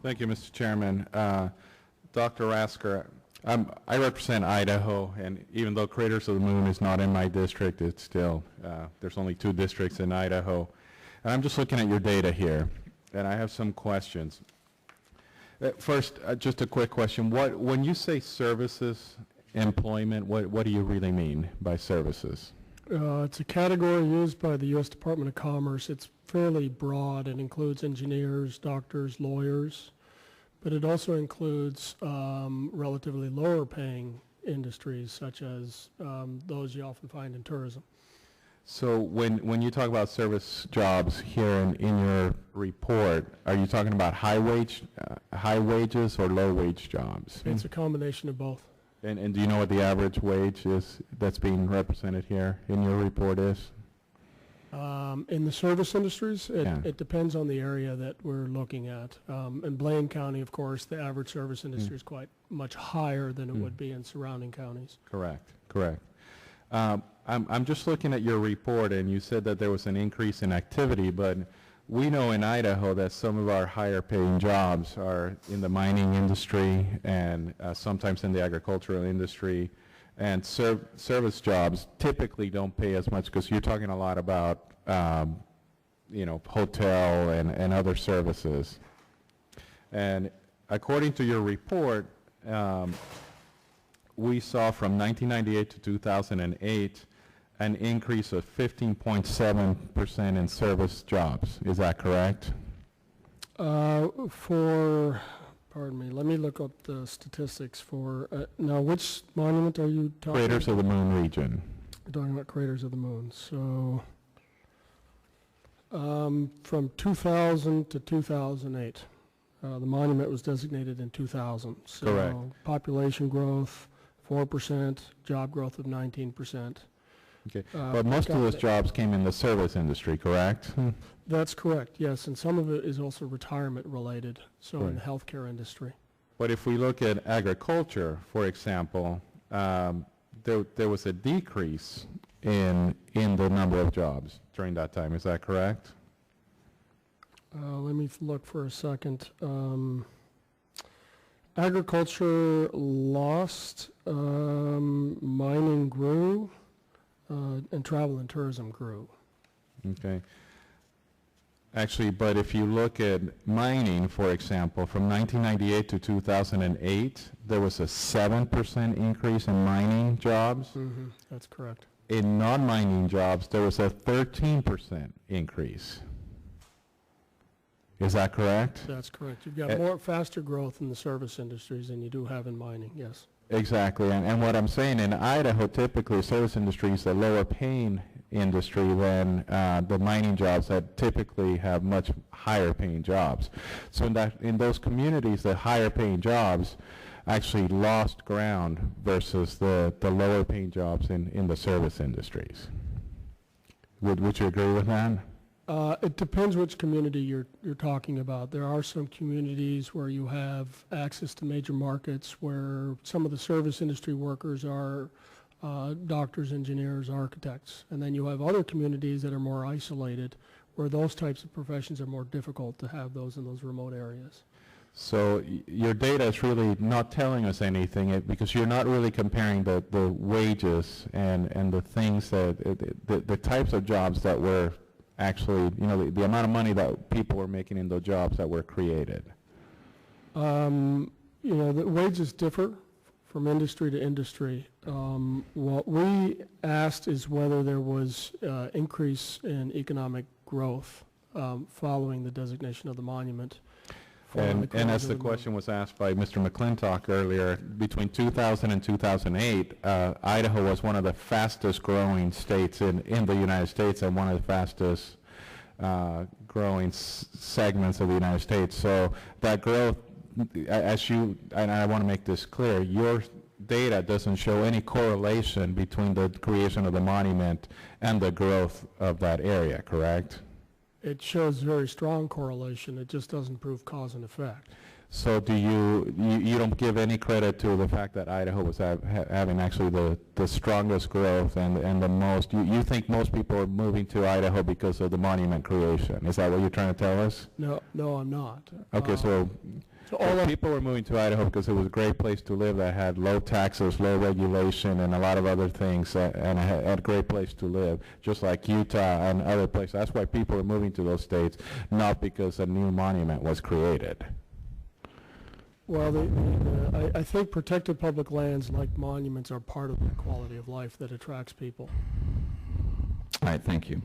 Thank you, Mr. Chairman. Dr. Rasker, I represent Idaho, and even though Craters of the Moon is not in my district, it's still, there's only 2 districts in Idaho. And I'm just looking at your data here, and I have some questions. First, just a quick question. When you say services employment, what do you really mean by services? It's a category used by the U.S. Department of Commerce. It's fairly broad. It includes engineers, doctors, lawyers, but it also includes relatively lower paying industries such as those you often find in tourism. So when you talk about service jobs here in your report, are you talking about high wages or low wage jobs? It's a combination of both. And do you know what the average wage is that's being represented here in your report is? In the service industries, it depends on the area that we're looking at. In Blaine County, of course, the average service industry is quite much higher than it would be in surrounding counties. Correct. I'm just looking at your report, and you said that there was an increase in activity, but we know in Idaho that some of our higher paying jobs are in the mining industry and sometimes in the agricultural industry, and service jobs typically don't pay as much, because you're talking a lot about hotel and other services. And according to your report, we saw from 1998 to 2008 an increase of 15.7% in service jobs. Is that correct? Pardon me, let me look up the statistics for, now which monument are you talking about? Craters of the Moon region. We're talking about Craters of the Moon. So from 2000 to 2008, the monument was designated in 2000. So correct. Population growth, 4%, job growth of 19%. Okay, but most of those jobs came in the service industry, correct? That's correct, yes, and some of it is also retirement related, so in the healthcare industry. But if we look at agriculture, for example, there was a decrease in the number of jobs during that time. Is that correct? Let me look for a second. Agriculture lost, mining grew, and travel and tourism grew. Okay. Actually, but if you look at mining, for example, from 1998 to 2008, there was a 7% increase in mining jobs. Mm-hmm. That's correct. In non-mining jobs, there was a 13% increase. Is that correct? That's correct. You've got faster growth in the service industries than you do have in mining, yes. Exactly, and what I'm saying, in Idaho, typically service industry is a lower paying industry than the mining jobs that typically have much higher paying jobs. So in those communities, the higher paying jobs actually lost ground versus the lower paying jobs in the service industries. Would you agree with that? It depends which community you're talking about. There are some communities where you have access to major markets where some of the service industry workers are doctors, engineers, architects. And then you have other communities that are more isolated where those types of professions are more difficult to have those in those remote areas. So your data is really not telling us anything because you're not really comparing the wages and the things that, the types of jobs that were actually, the amount of money that people were making in those jobs that were created. The wages differ from industry to industry. What we asked is whether there was increase in economic growth following the designation of the monument. And as the question was asked by Mr. McClintock earlier, between 2000 and 2008, Idaho was one of the fastest growing states in the United States and one of the fastest growing segments of the United States. So that growth, and I want to make this clear, your data doesn't show any correlation between the creation of the monument and the growth of that area, correct? It shows very strong correlation. It just doesn't prove cause and effect. So do you don't give any credit to the fact that Idaho was having actually the strongest growth and the most, you think most people are moving to Idaho because of the monument creation? Is that what you're trying to tell us? No, I'm not. Okay, so all people were moving to Idaho because it was a great place to live that had low taxes, low regulation, and a lot of other things, and had a great place to live, just like Utah and other places. That's why people are moving to those states, not because a new monument was created. Well, I think protected public lands, like monuments, are part of the quality of life that attracts people. All right, thank you.